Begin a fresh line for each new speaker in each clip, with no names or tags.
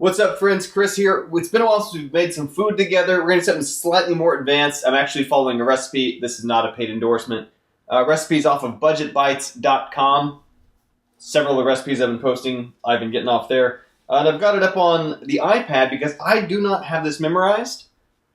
What's up, friends? Chris here. It's been a while since we've made some food together. We're going to do something slightly more advanced. I'm actually following a recipe. This is not a paid endorsement. Recipes off of budgetbytes.com. Several of the recipes I've been posting, I've been getting off there. And I've got it up on the iPad because I do not have this memorized,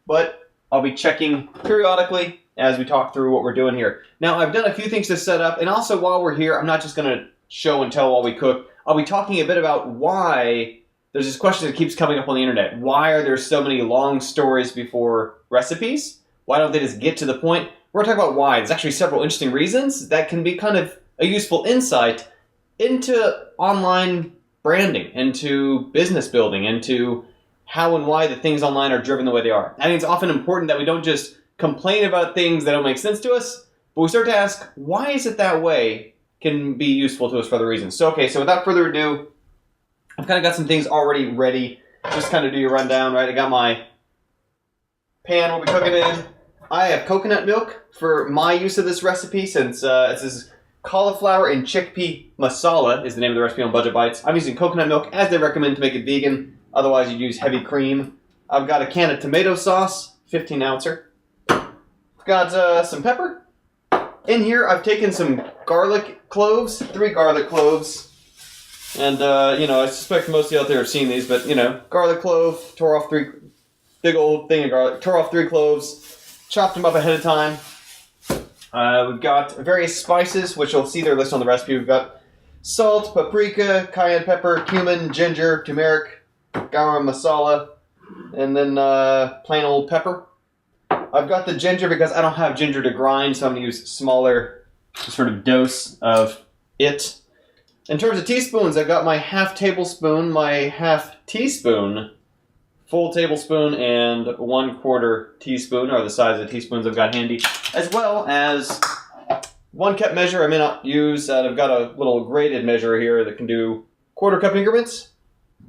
but I'll be checking periodically as we talk through what we're doing here. Now, I've done a few things to set up, and also while we're here, I'm not just going to show and tell while we cook. I'll be talking a bit about why there's this question that keeps coming up on the internet. Why are there so many long stories before recipes? Why don't they just get to the point? We're going to talk about why. There's actually several interesting reasons that can be kind of a useful insight into online branding, into business building, into how and why the things online are driven the way they are. I think it's often important that we don't just complain about things that don't make sense to us, but we start to ask, why is it that way? Can be useful to us for other reasons. So without further ado, I've kind of got some things already ready. Just kind of do your rundown, right? I got my pan we'll be cooking in. I have coconut milk for my use of this recipe since this is cauliflower and chickpea masala is the name of the recipe on Budget Bytes. I'm using coconut milk as they recommend to make it vegan. Otherwise, you'd use heavy cream. I've got a can of tomato sauce, 15-ouncer. I've got some pepper. In here, I've taken some garlic cloves, 3 garlic cloves. And, I suspect most of you out there have seen these, but, garlic clove, tore off 3, big old thing of garlic, tore off 3 cloves, chopped them up ahead of time. We've got various spices, which you'll see their list on the recipe. We've got salt, paprika, cayenne pepper, cumin, ginger, turmeric, garam masala, and then plain old pepper. I've got the ginger because I don't have ginger to grind, so I'm going to use smaller sort of dose of it. In terms of teaspoons, I've got my half tablespoon, my half teaspoon, full tablespoon, and 1/4 teaspoon are the size of the teaspoons I've got handy, as well as 1 cup measure I may not use. I've got a little graded measure here that can do 1/4 cup increments.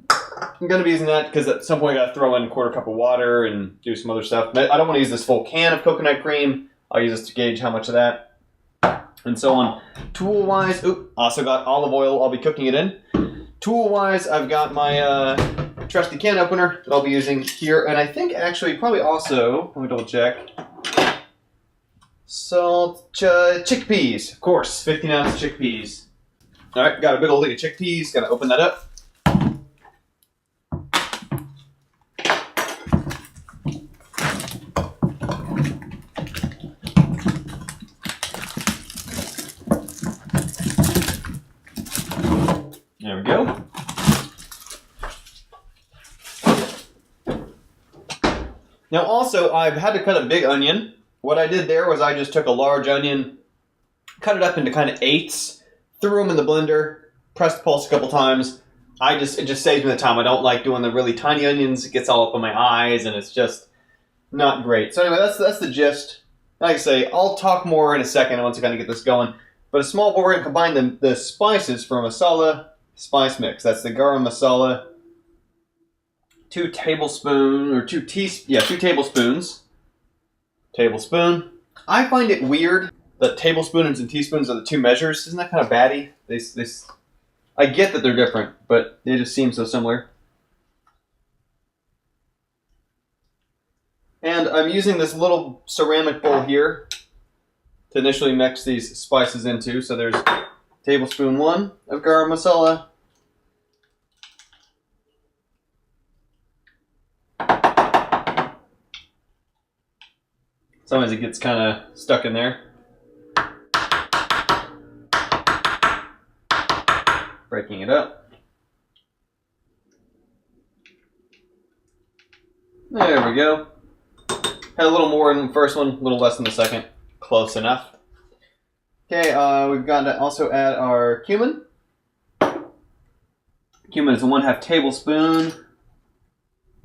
I'm going to be using that because at some point I got to throw in 1/4 cup of water and do some other stuff. But I don't want to use this full can of coconut cream. I'll use this to gauge how much of that. And so on. Tool-wise, also got olive oil I'll be cooking it in. Tool-wise, I've got my trusty can opener that I'll be using here. And I think actually probably also, let me double check, salt, chickpeas, of course, 15-ounce chickpeas. All right, got a big old thing of chickpeas. Got to open that up. There we go. Now also, I've had to cut a big onion. What I did there was I just took a large onion, cut it up into kind of 8s, threw them in the blender, pressed pulse a couple times. It just saves me the time. I don't like doing the really tiny onions. It gets all up on my eyes, and it's just not great. So anyway, that's the gist. Like I say, I'll talk more in a second once I kind of get this going. But a small bowl, we're going to combine the spices from masala spice mix. That's the garam masala. 2 tablespoons. Tablespoon. I find it weird that tablespoons and teaspoons are the 2 measures. Isn't that kind of batty? I get that they're different, but they just seem so similar. And I'm using this little ceramic bowl here to initially mix these spices into. So there's tablespoon 1 of garam masala. Sometimes it gets kind of stuck in there. Breaking it up. There we go. Had a little more in the first one, a little less in the second. Close enough. Okay, we've got to also add our cumin. Cumin is a 1/2 tablespoon.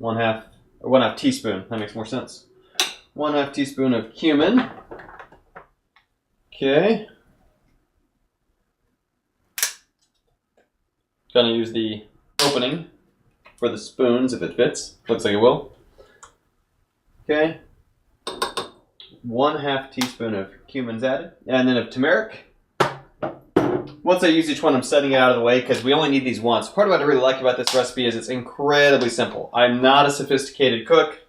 1/2 teaspoon. That makes more sense. 1/2 teaspoon of cumin. Okay. Gonna use the opening for the spoons if it fits. Looks like it will. Okay. 1/2 teaspoon of cumin's added. And then of turmeric. once I use each one, I'm setting it out of the way because we only need these once. Part of what I really like about this recipe is it's incredibly simple. I'm not a sophisticated cook,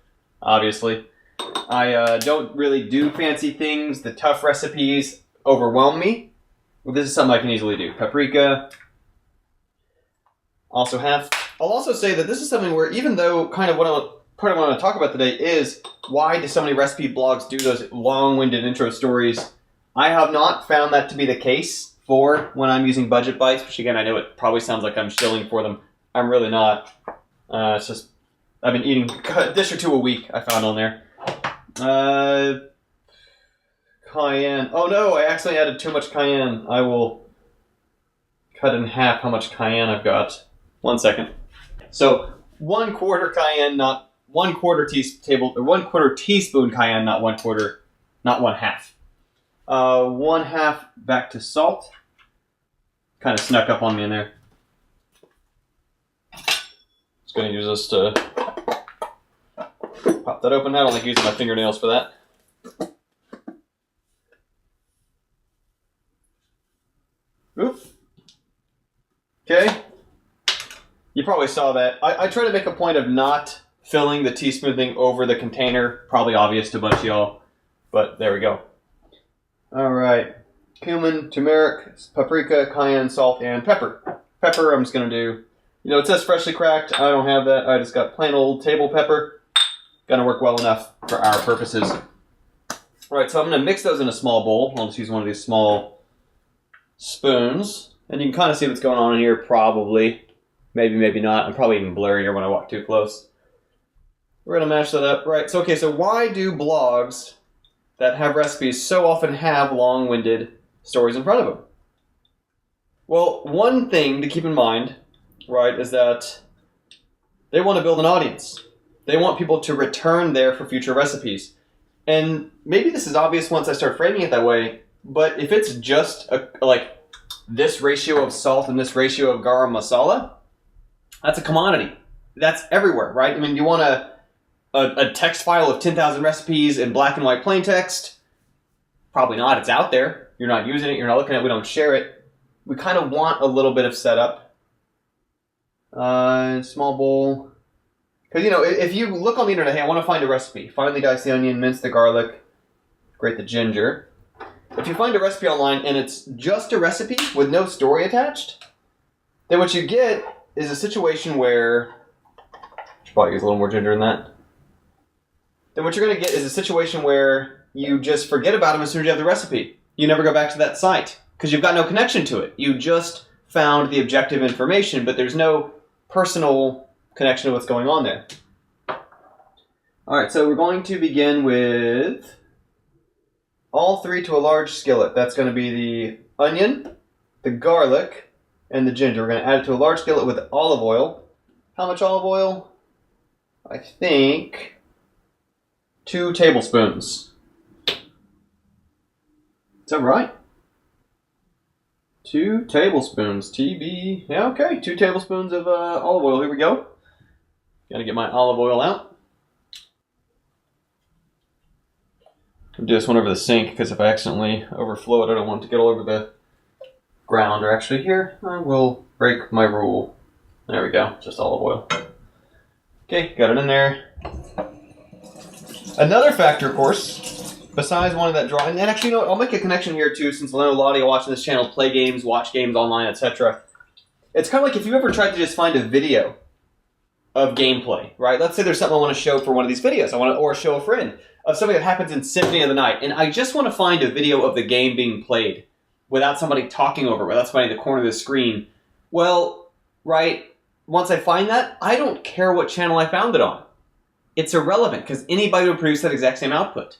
obviously. I don't really do fancy things. The tough recipes overwhelm me. Well, this is something I can easily do. Paprika. I'll also say that this is something where, even though kind of part of what I want to talk about today is why do so many recipe blogs do those long-winded intro stories, I have not found that to be the case for when I'm using Budget Bites, which again, I know it probably sounds like I'm shilling for them. I'm really not. It's just, I've been eating a dish or two a week, I found on there. Cayenne. Oh no, I accidentally added too much cayenne. I will cut in half how much cayenne I've got. 1 second. So 1/4 cayenne, not 1/4 teaspoon cayenne, not 1/4, not 1/2. 1/2 back to salt. Kind of snuck up on me in there. Just gonna use this to pop that open. I don't like using my fingernails for that. Oop. Okay. You probably saw that. I try to make a point of not filling the teaspoon thing over the container. Probably obvious to a bunch of y'all, but there we go. All right. Cumin, turmeric, paprika, cayenne, salt, and pepper. Pepper, I'm just going to do, it says freshly cracked. I don't have that. I just got plain old table pepper. Going to work well enough for our purposes. All right, so I'm going to mix those in a small bowl. I'll just use one of these small spoons. And you can kind of see what's going on in here, probably. Maybe, maybe not. I'm probably even blurrier when I walk too close. We're going to mash that up. Right, so why do blogs that have recipes so often have long-winded stories in front of them? Well, one thing to keep in mind, right, is that they want to build an audience. They want people to return there for future recipes. And maybe this is obvious once I start framing it that way, but if it's just like this ratio of salt and this ratio of garam masala, that's a commodity. That's everywhere, right? I mean, you want a text file of 10,000 recipes in black and white plain text? Probably not. It's out there. You're not using it. You're not looking at it. We don't share it. We kind of want a little bit of setup. Small bowl. Because, if you look on the internet, hey, I want to find a recipe. Finely dice the onion, mince the garlic, grate the ginger. If you find a recipe online and it's just a recipe with no story attached, then what you get is a situation where, should probably use a little more ginger in that. Then what you're going to get is a situation where you just forget about them as soon as you have the recipe. You never go back to that site because you've got no connection to it. You just found the objective information, but there's no personal connection to what's going on there. All right, so we're going to begin with all 3 to a large skillet. That's going to be the onion, the garlic, and the ginger. We're going to add it to a large skillet with olive oil. How much olive oil? I think 2 tablespoons. Is that right? 2 tablespoons. TB. Yeah, okay. 2 tablespoons of olive oil. Here we go. Got to get my olive oil out. I'll do this one over the sink because if I accidentally overflow it, I don't want it to get all over the ground. Or actually here, I will break my rule. There we go. Just olive oil. Okay, got it in there. Another factor, of course, besides wanting that draw, and actually, I'll make a connection here too, since I know a lot of you watching this channel play games, watch games online, etc. It's kind of like if you ever tried to just find a video of gameplay, right? Let's say there's something I want to show for one of these videos, or show a friend of something that happens in Symphony of the Night, and I just want to find a video of the game being played without somebody talking over it, without somebody in the corner of the screen. Well, right, once I find that, I don't care what channel I found it on. It's irrelevant, because anybody would produce that exact same output.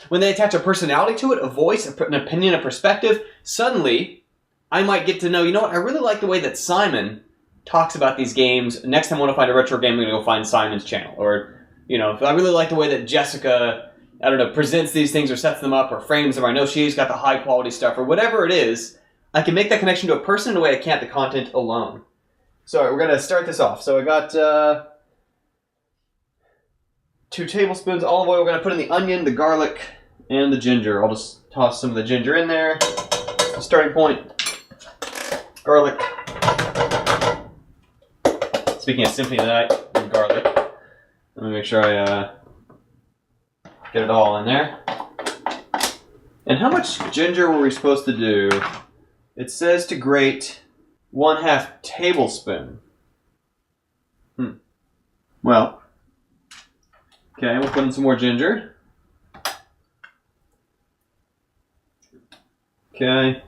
When they attach a personality to it, a voice, an opinion, a perspective, suddenly I might get to know, I really like the way that Simon talks about these games. Next time I want to find a retro game, I'm going to go find Simon's channel. Or, if I really like the way that Jessica, presents these things or sets them up or frames them, or I know she's got the high quality stuff, or whatever it is, I can make that connection to a person in a way I can't the content alone. So we're going to start this off. So I got 2 tablespoons olive oil. We're going to put in the onion, the garlic, and the ginger. I'll just toss some of the ginger in there. Starting point. garlic. Speaking of Symphony of the Night and garlic, let me make sure I get it all in there. And how much ginger were we supposed to do? It says to grate 1/2 tablespoon. Well, okay, we'll put in some more ginger. Okay.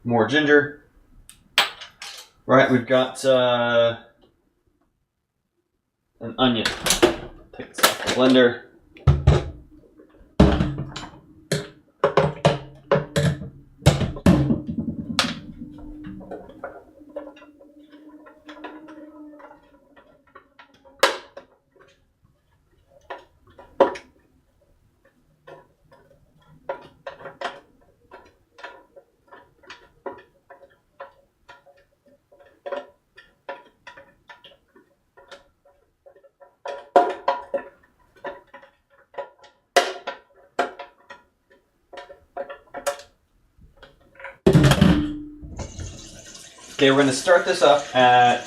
More ginger. Right, we've got an onion. Take this off the blender. Okay, we're going to start this up at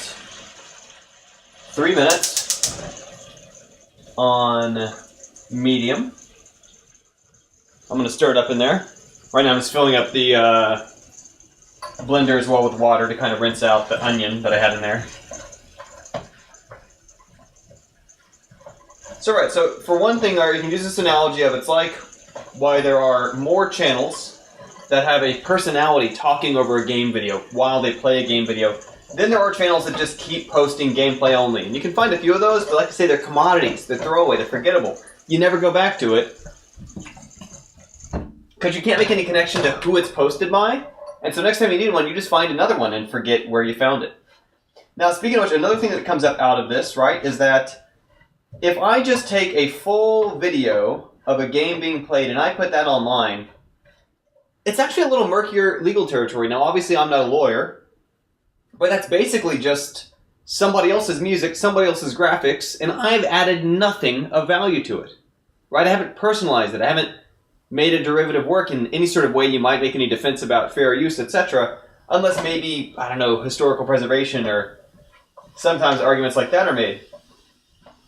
3 minutes on medium. I'm going to stir it up in there. Right now I'm just filling up the blender as well with water to kind of rinse out the onion that I had in there. So right, so for one thing, you can use this analogy of it's like why there are more channels that have a personality talking over a game video while they play a game video. Then there are channels that just keep posting gameplay only. And you can find a few of those, but like I say, they're commodities, they're throwaway, they're forgettable. You never go back to it because you can't make any connection to who it's posted by. And so next time you need one, you just find another one and forget where you found it. Now, speaking of which, another thing that comes up out of this, right, is that if I just take a full video of a game being played and I put that online, it's actually a little murkier legal territory. Now, obviously, I'm not a lawyer, but that's basically just somebody else's music, somebody else's graphics, and I've added nothing of value to it, right? I haven't personalized it. I haven't made a derivative work in any sort of way you might make any defense about fair use, etc., unless maybe, I don't know, historical preservation or sometimes arguments like that are made.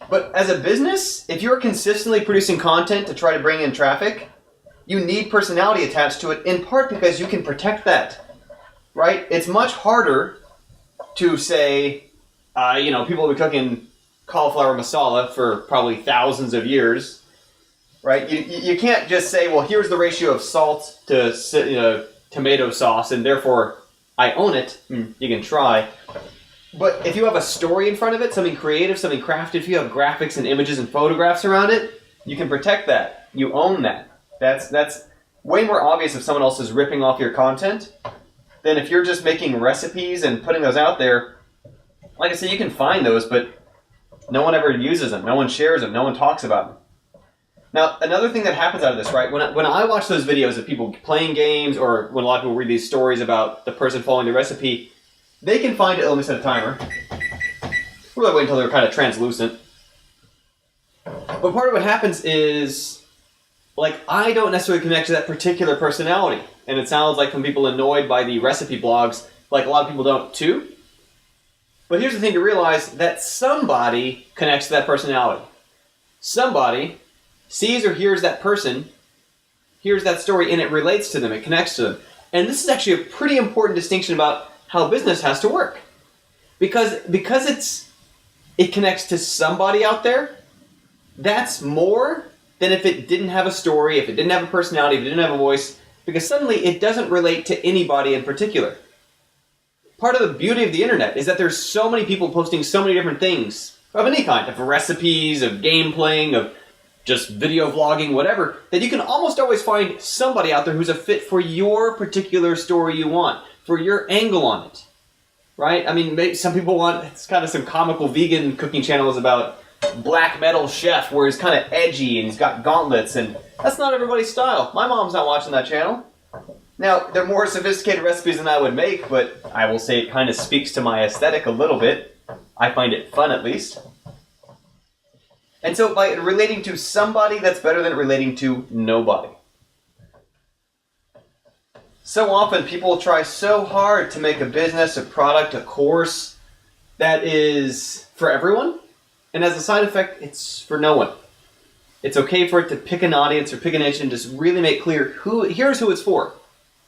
But as a business, if you're consistently producing content to try to bring in traffic, you need personality attached to it, in part because you can protect that, right? It's much harder to say, people have been cooking cauliflower masala for probably thousands of years, right? You can't just say, well, here's the ratio of salt to tomato sauce, and therefore I own it. You can try. But if you have a story in front of it, something creative, something crafted, if you have graphics and images and photographs around it, you can protect that. You own that. That's way more obvious if someone else is ripping off your content than if you're just making recipes and putting those out there. Like I said, you can find those, but no one ever uses them. No one shares them. No one talks about them. Now, another thing that happens out of this, right? When I watch those videos of people playing games, or when a lot of people read these stories about the person following the recipe, they can find it. Let me set a timer. Really wait until they're kind of translucent. But part of what happens is, like, I don't necessarily connect to that particular personality. And it sounds like some people annoyed by the recipe blogs, like a lot of people don't too. But here's the thing to realize, that somebody connects to that personality. Somebody sees or hears that person, hears that story, and it relates to them, it connects to them. And this is actually a pretty important distinction about how business has to work. Because it connects to somebody out there, that's more than if it didn't have a story, if it didn't have a personality, if it didn't have a voice, because suddenly it doesn't relate to anybody in particular. Part of the beauty of the internet is that there's so many people posting so many different things of any kind, of recipes, of game playing, of just video vlogging, whatever, that you can almost always find somebody out there who's a fit for your particular story you want, for your angle on it, right? I mean, maybe some people want, it's kind of some comical vegan cooking channels about black metal chef where he's kind of edgy and he's got gauntlets, and that's not everybody's style. My mom's not watching that channel. Now, they're more sophisticated recipes than I would make, but I will say it kind of speaks to my aesthetic a little bit. I find it fun, at least. And so by relating to somebody, that's better than relating to nobody. So often people try so hard to make a business, a product, a course that is for everyone, and as a side effect, it's for no one. It's okay for it to pick an audience or pick a niche and just really make clear here's who it's for.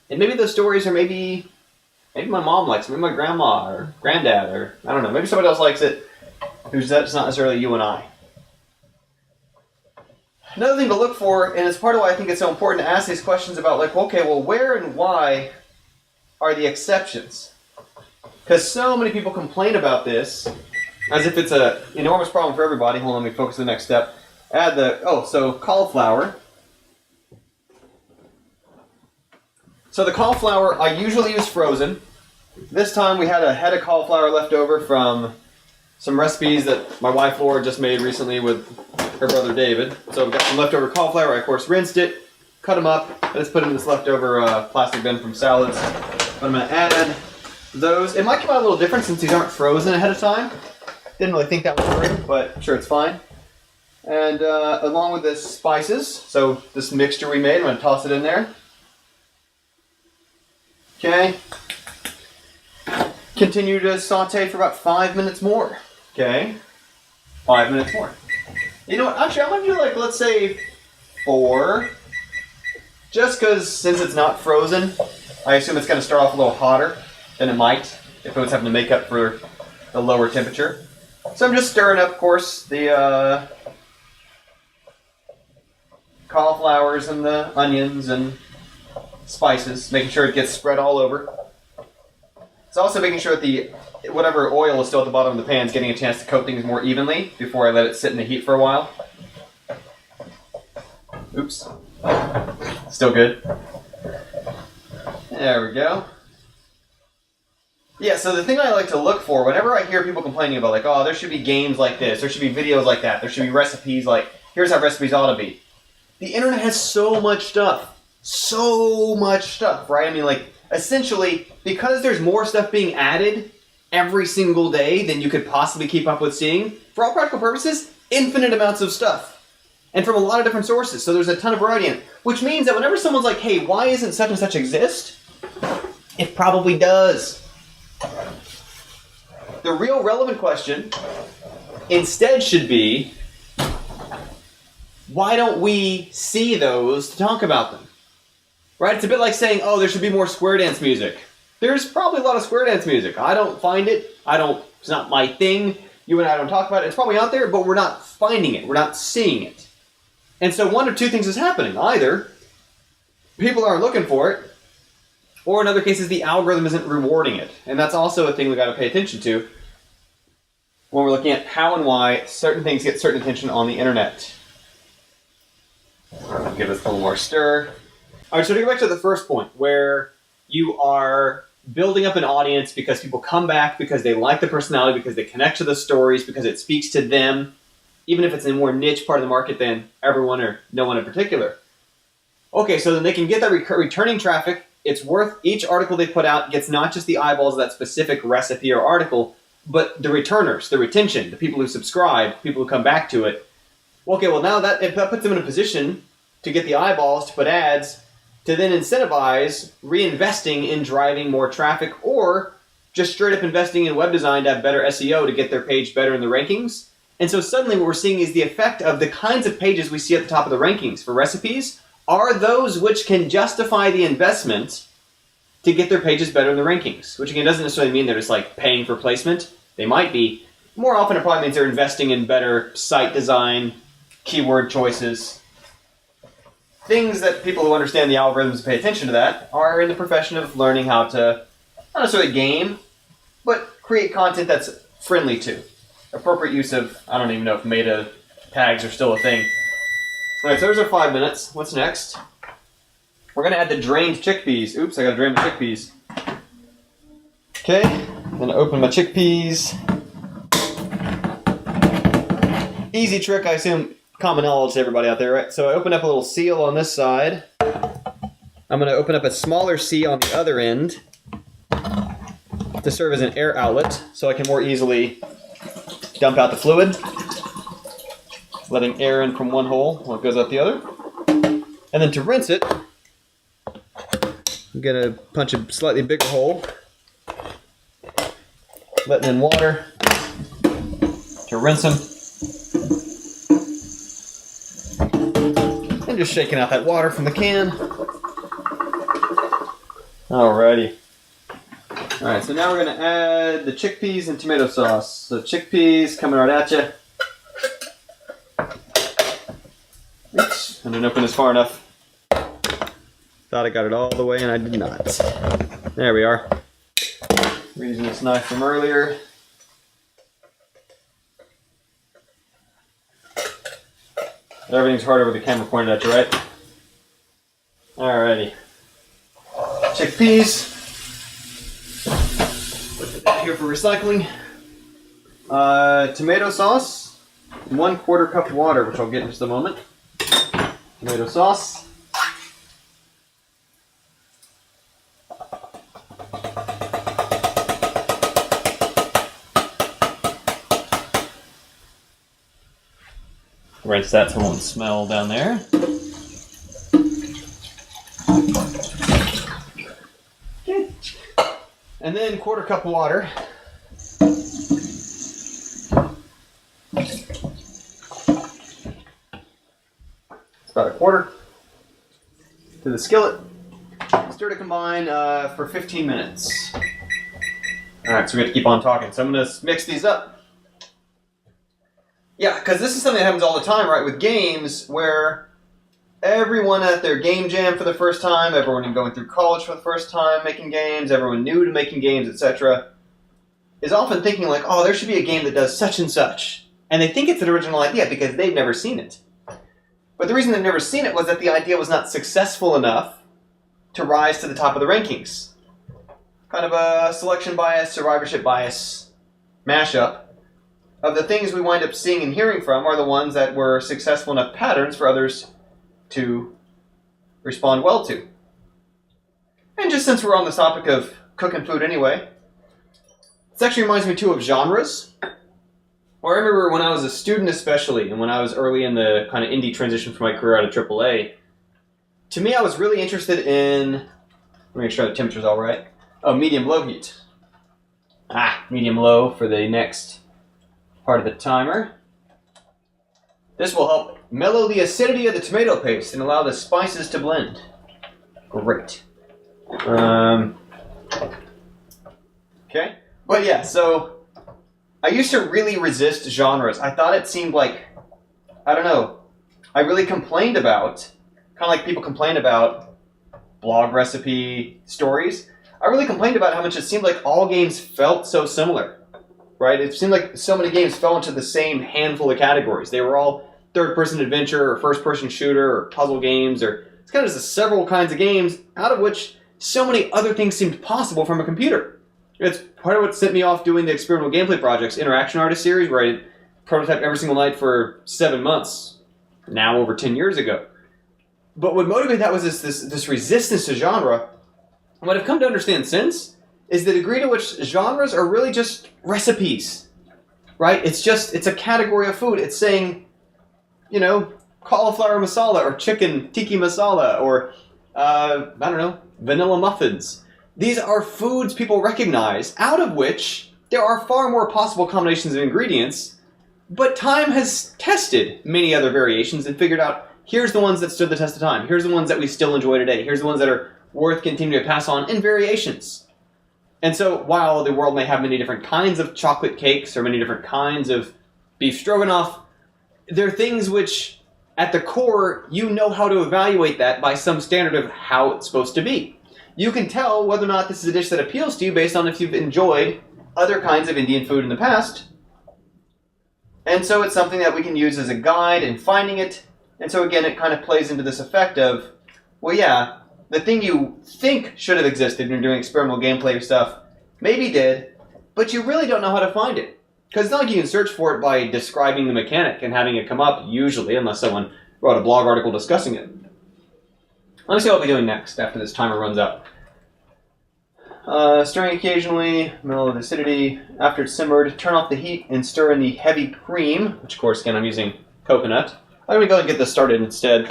And maybe those stories are maybe my mom likes it, maybe my grandma or granddad, or I don't know, maybe somebody else likes it who's that's not necessarily you and I. Another thing to look for, and it's part of why I think it's so important to ask these questions about, like, okay, well, where and why are the exceptions? Because so many people complain about this as if it's an enormous problem for everybody. Hold on, let me focus on the next step. So cauliflower. So the cauliflower, I usually use frozen. This time we had a head of cauliflower left over from some recipes that my wife Laura just made recently with her brother David. So we've got some leftover cauliflower. I, of course, rinsed it, cut them up, and just put them in this leftover plastic bin from salads. But I'm going to add those. It might come out a little different since these aren't frozen ahead of time. Didn't really think that was through, but I'm sure it's fine. And along with the spices, so this mixture we made, I'm going to toss it in there. Okay. Continue to saute for about 5 minutes more. Okay. 5 minutes more. You know what? Actually, I'm going to do, like, let's say 4. Just because, since it's not frozen, I assume it's going to start off a little hotter than it might if it was having to make up for the lower temperature. So I'm just stirring up, of course, the cauliflowers and the onions and spices, making sure it gets spread all over. It's also making sure that whatever oil is still at the bottom of the pan is getting a chance to coat things more evenly before I let it sit in the heat for a while. Oops. Still good. There we go. Yeah, so the thing I like to look for, whenever I hear people complaining about, like, oh, there should be games like this, there should be videos like that, there should be recipes like, here's how recipes ought to be. The internet has so much stuff. So much stuff, right? I mean, like, essentially, because there's more stuff being added every single day than you could possibly keep up with seeing, for all practical purposes, infinite amounts of stuff. And from a lot of different sources, so there's a ton of variety in it. Which means that whenever someone's like, hey, why isn't such and such exist? It probably does. The real relevant question instead should be, why don't we see those to talk about them? Right? It's a bit like saying, oh, there should be more square dance music. There's probably a lot of square dance music. I don't find it. It's not my thing. You and I don't talk about it. It's probably out there, but we're not finding it. We're not seeing it. And so one of two things is happening. Either people aren't looking for it, or in other cases, the algorithm isn't rewarding it. And that's also a thing we've got to pay attention to when we're looking at how and why certain things get certain attention on the internet. Give this a little more stir. All right, so to go back to the first point, where you are building up an audience because people come back because they like the personality, because they connect to the stories, because it speaks to them, even if it's in a more niche part of the market than everyone or no one in particular. Okay, so then they can get that returning traffic. It's worth each article they put out gets not just the eyeballs of that specific recipe or article, but the returners, the retention, the people who subscribe, people who come back to it. Okay, well now that puts them in a position to get the eyeballs, to put ads, to then incentivize reinvesting in driving more traffic, or just straight up investing in web design to have better SEO to get their page better in the rankings. And so suddenly what we're seeing is the effect of the kinds of pages we see at the top of the rankings for recipes are those which can justify the investment to get their pages better in the rankings, which again doesn't necessarily mean they're just like paying for placement. They might be. More often it probably means they're investing in better site design, keyword choices. Things that people who understand the algorithms pay attention to that are in the profession of learning how to, not necessarily game, but create content that's friendly to. Appropriate use of, I don't even know if meta tags are still a thing. Alright, so there's our 5 minutes. What's next? We're going to add the drained chickpeas. Oops, I got to drain my chickpeas. Okay, I'm going to open my chickpeas. Easy trick, I assume, common knowledge to everybody out there, right? So I open up a little seal on this side. I'm going to open up a smaller seal on the other end to serve as an air outlet so I can more easily dump out the fluid, letting air in from one hole while it goes out the other. And then to rinse it, I'm gonna punch a slightly bigger hole, letting in water to rinse them, and just shaking out that water from the can. Alrighty. Alright, so now we're gonna add the chickpeas and tomato sauce. So chickpeas coming right at you. Oops, I didn't open this far enough. Thought I got it all the way and I did not. There we are. We're using this knife from earlier. Everything's harder with the camera pointed at you, right? Alrighty. Chickpeas. Put that here for recycling. Tomato sauce. 1/4 cup of water, which I'll get in just a moment. Tomato sauce. Rinse that so it won't smell down there. Okay. And then 1/4 cup of water. It's about 1/4 to the skillet. Stir to combine for 15 minutes. Alright, so we have to keep on talking. So I'm going to mix these up. Yeah, because this is something that happens all the time, right? With games where everyone at their game jam for the first time, everyone going through college for the first time making games, everyone new to making games, etc., is often thinking like, oh, there should be a game that does such and such. And they think it's an original idea because they've never seen it. But the reason they've never seen it was that the idea was not successful enough to rise to the top of the rankings. Kind of a selection bias, survivorship bias mashup of the things we wind up seeing and hearing from are the ones that were successful enough patterns for others to respond well to. And just since we're on the topic of cooking food anyway, this actually reminds me too of genres. Well, I remember when I was a student especially, and when I was early in the kind of indie transition for my career out of AAA, to me I was really interested in, let me make sure the temperature's all right, medium low heat. Medium low for the next part of the timer. This will help mellow the acidity of the tomato paste and allow the spices to blend. Great. Okay. But yeah, so I used to really resist genres. I thought it seemed like, I don't know, I really complained about, kind of like people complain about blog recipe stories. I really complained about how much it seemed like all games felt so similar. Right? It seemed like so many games fell into the same handful of categories. They were all third-person adventure or first-person shooter or puzzle games, or it's kind of just several kinds of games, out of which so many other things seemed possible from a computer. It's part of what sent me off doing the experimental gameplay projects, Interaction Artist series, where I prototyped every single night for 7 months, now over 10 years ago. But what motivated that was this resistance to genre. And what I've come to understand since is the degree to which genres are really just recipes, right? It's a category of food. It's saying, you know, cauliflower masala or chicken tiki masala or, I don't know, vanilla muffins. These are foods people recognize, out of which there are far more possible combinations of ingredients, but time has tested many other variations and figured out, here's the ones that stood the test of time. Here's the ones that we still enjoy today. Here's the ones that are worth continuing to pass on in variations. And so, while the world may have many different kinds of chocolate cakes or many different kinds of beef stroganoff, there are things which, at the core, you know how to evaluate that by some standard of how it's supposed to be. You can tell whether or not this is a dish that appeals to you based on if you've enjoyed other kinds of Indian food in the past. And so it's something that we can use as a guide in finding it. And so again, it kind of plays into this effect of, well, yeah, the thing you think should have existed when you're doing experimental gameplay stuff maybe did, but you really don't know how to find it. Because it's not like you can search for it by describing the mechanic and having it come up, usually, unless someone wrote a blog article discussing it. Let me see what I'll be doing next after this timer runs out. Stirring occasionally, mellow the acidity. After it's simmered, turn off the heat and stir in the heavy cream, which of course, again, I'm using coconut. I'm going to go and get this started instead.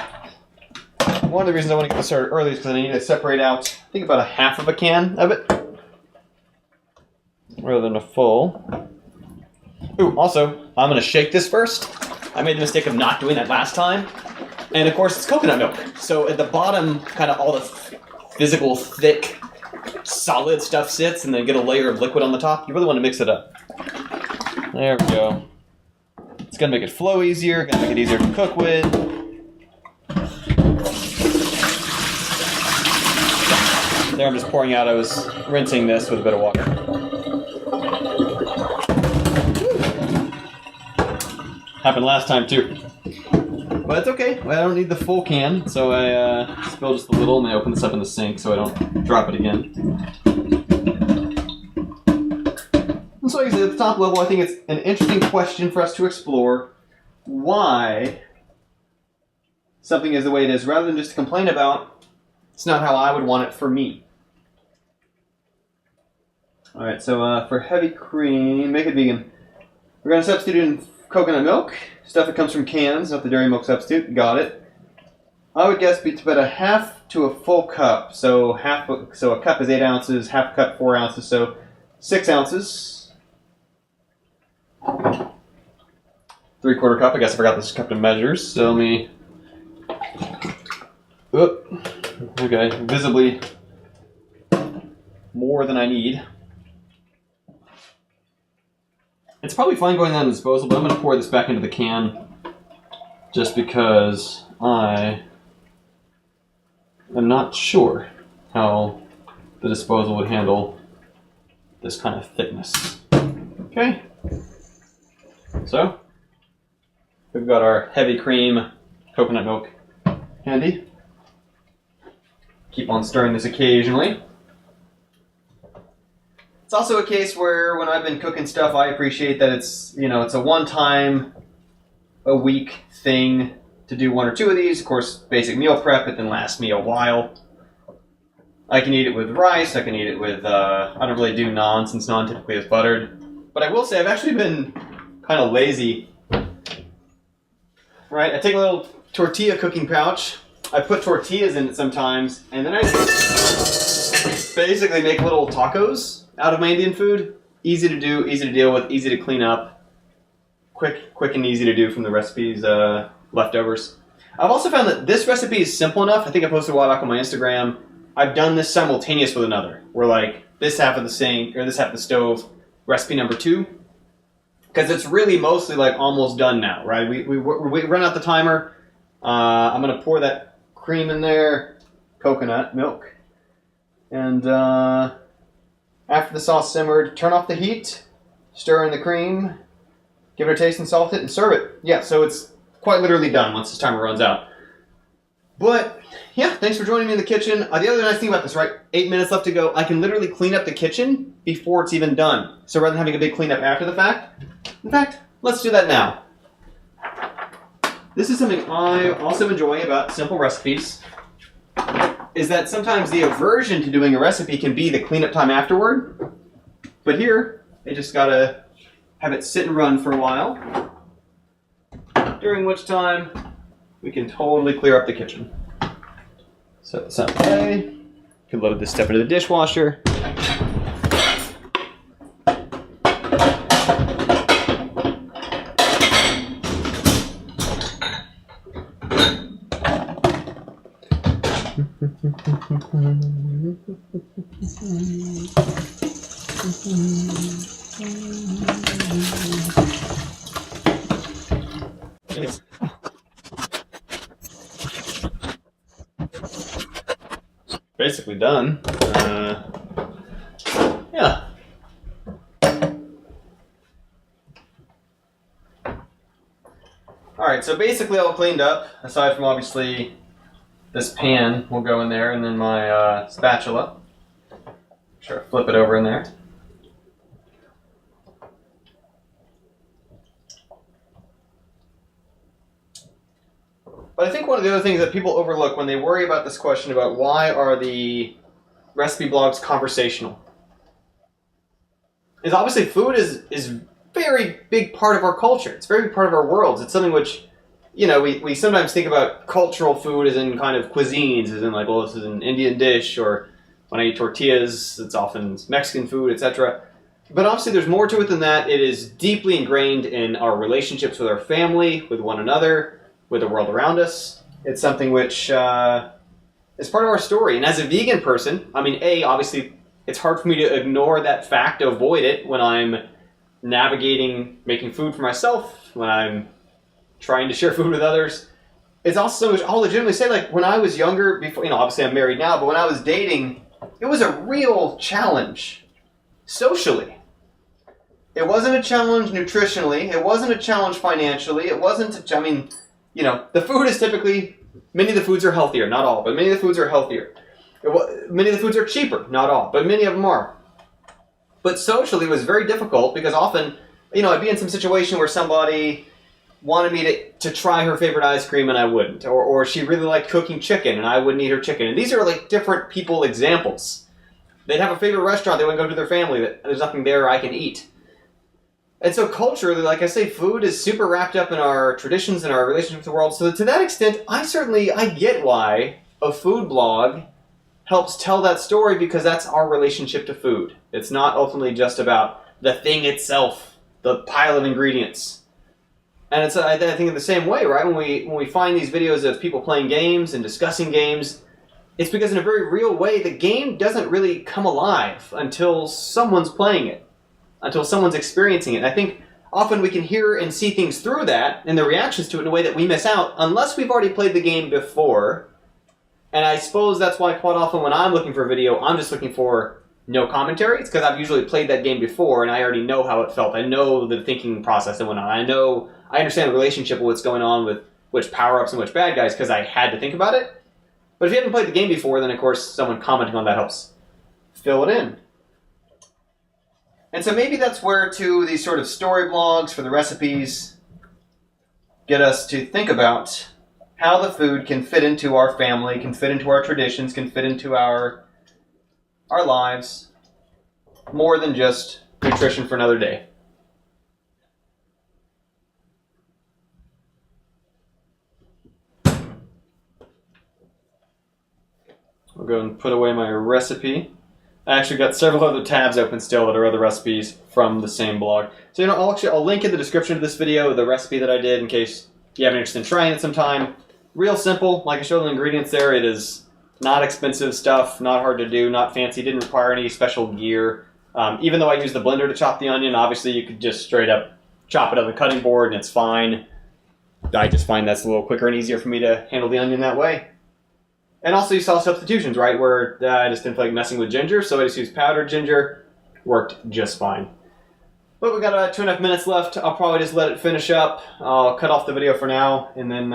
one of the reasons I want to get this started early is because I need to separate out, I think, about a half of a can of it, rather than a full. Ooh, also, I'm going to shake this first. I made the mistake of not doing that last time. And of course, it's coconut milk. So at the bottom, kind of all the physical, thick, solid stuff sits, and then get a layer of liquid on the top. You really want to mix it up. There we go. It's going to make it flow easier, going to make it easier to cook with. There, I'm just pouring out. I was rinsing this with a bit of water. Happened last time too. But it's okay. I don't need the full can, so I spilled just a little, and I open this up in the sink so I don't drop it again. And so, like I said, at the top level, I think it's an interesting question for us to explore why something is the way it is, rather than just to complain about it's not how I would want it for me. Alright, so for heavy cream, make it vegan. We're going to substitute in coconut milk, stuff that comes from cans, not the dairy milk substitute. Got it. I would guess about a half to a full cup. So a cup is 8 ounces, half a cup 4 ounces, so 6 ounces. 3/4 cup. I guess I forgot this cup to measure. So let me. Oop. Okay, visibly more than I need. It's probably fine going down the disposal, but I'm going to pour this back into the can just because I am not sure how the disposal would handle this kind of thickness. Okay. So, we've got our heavy cream coconut milk handy. Keep on stirring this occasionally. It's also a case where when I've been cooking stuff, I appreciate that it's a one-time a week thing to do 1 or 2 of these. Of course, basic meal prep, it then lasts me a while. I can eat it with rice, I can eat it with, I don't really do naan since naan typically is buttered. But I will say I've actually been kind of lazy. Right, I take a little tortilla cooking pouch, I put tortillas in it sometimes, and then I basically make little tacos out of my Indian food. Easy to do, easy to deal with, easy to clean up. Quick and easy to do from the recipe's leftovers. I've also found that this recipe is simple enough. I think I posted a while back on my Instagram. I've done this simultaneous with another. Where like this half of the sink or this half of the stove, recipe number 2, because it's really mostly like almost done now, right? We run out the timer. I'm gonna pour that cream in there, coconut milk, and after the sauce simmered, turn off the heat, stir in the cream, give it a taste and salt it, and serve it. Yeah, so it's quite literally done once this timer runs out. But, yeah, thanks for joining me in the kitchen. The other nice thing about this, right, 8 minutes left to go, I can literally clean up the kitchen before it's even done. So rather than having a big cleanup after the fact, in fact, let's do that now. This is something I also enjoy about simple recipes, is that sometimes the aversion to doing a recipe can be the cleanup time afterward. But here, they just gotta have it sit and run for a while, during which time we can totally clear up the kitchen. Set this out of the way. You can load this step into the dishwasher. Basically done. Yeah. Alright, so basically all cleaned up, aside from obviously this pan will go in there, and then my spatula. Sure, flip it over in there. But I think one of the other things that people overlook when they worry about this question about why are the recipe blogs conversational is obviously food is a very big part of our culture. It's a very big part of our worlds. It's something which we sometimes think about cultural food as in kind of cuisines, as in like, well, this is an Indian dish, or when I eat tortillas, it's often Mexican food, etc. But obviously, there's more to it than that. It is deeply ingrained in our relationships with our family, with one another, with the world around us. It's something which is part of our story. And as a vegan person, I mean, obviously, it's hard for me to ignore that fact, to avoid it when I'm navigating making food for myself, when I'm trying to share food with others. It's also, I'll legitimately say, like, when I was younger, before, obviously I'm married now, but when I was dating, it was a real challenge socially. It wasn't a challenge nutritionally. It wasn't a challenge financially. It wasn't, the food is typically, many of the foods are healthier, not all, but many of the foods are healthier. Many of the foods are cheaper, not all, but many of them are. But socially, it was very difficult because often, I'd be in some situation where somebody wanted me to try her favorite ice cream and I wouldn't. Or she really liked cooking chicken and I wouldn't eat her chicken. And these are like different people examples. They'd have a favorite restaurant, they wouldn't go to their family, that there's nothing there I can eat. And so culturally, like I say, food is super wrapped up in our traditions and our relationship with the world. So to that extent, I get why a food blog helps tell that story, because that's our relationship to food. It's not ultimately just about the thing itself, the pile of ingredients. And it's, I think, in the same way, right? When we find these videos of people playing games and discussing games, it's because in a very real way, the game doesn't really come alive until someone's playing it, until someone's experiencing it. And I think often we can hear and see things through that and the reactions to it in a way that we miss out unless we've already played the game before. And I suppose that's why quite often when I'm looking for a video, I'm just looking for no commentary. It's because I've usually played that game before and I already know how it felt. I know the thinking process that went on. I understand the relationship of what's going on with which power-ups and which bad guys because I had to think about it. But if you haven't played the game before, then of course someone commenting on that helps fill it in. And so maybe that's where these sort of story blogs for the recipes get us to think about how the food can fit into our family, can fit into our traditions, can fit into our lives, more than just nutrition for another day. I'll go and put away my recipe. I actually got several other tabs open still that are other recipes from the same blog. So I'll link in the description of this video the recipe that I did in case you have an interest in trying it sometime. Real simple, like I showed the ingredients there. It is not expensive stuff, not hard to do, not fancy, didn't require any special gear. Even though I used the blender to chop the onion, obviously you could just straight up chop it on the cutting board and it's fine. I just find that's a little quicker and easier for me to handle the onion that way. And also you saw substitutions, right, where I just didn't feel like messing with ginger, so I just used powdered ginger. Worked just fine. But we got about 2.5 minutes left. I'll probably just let it finish up. I'll cut off the video for now, and then,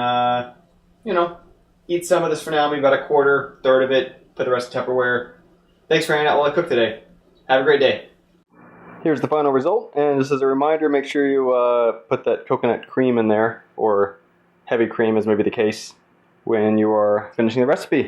eat some of this for now, maybe about a quarter, third of it, put the rest in Tupperware. Thanks for hanging out while I cook today. Have a great day. Here's the final result, and just as a reminder, make sure you put that coconut cream in there, or heavy cream as may be the case, when you are finishing the recipe.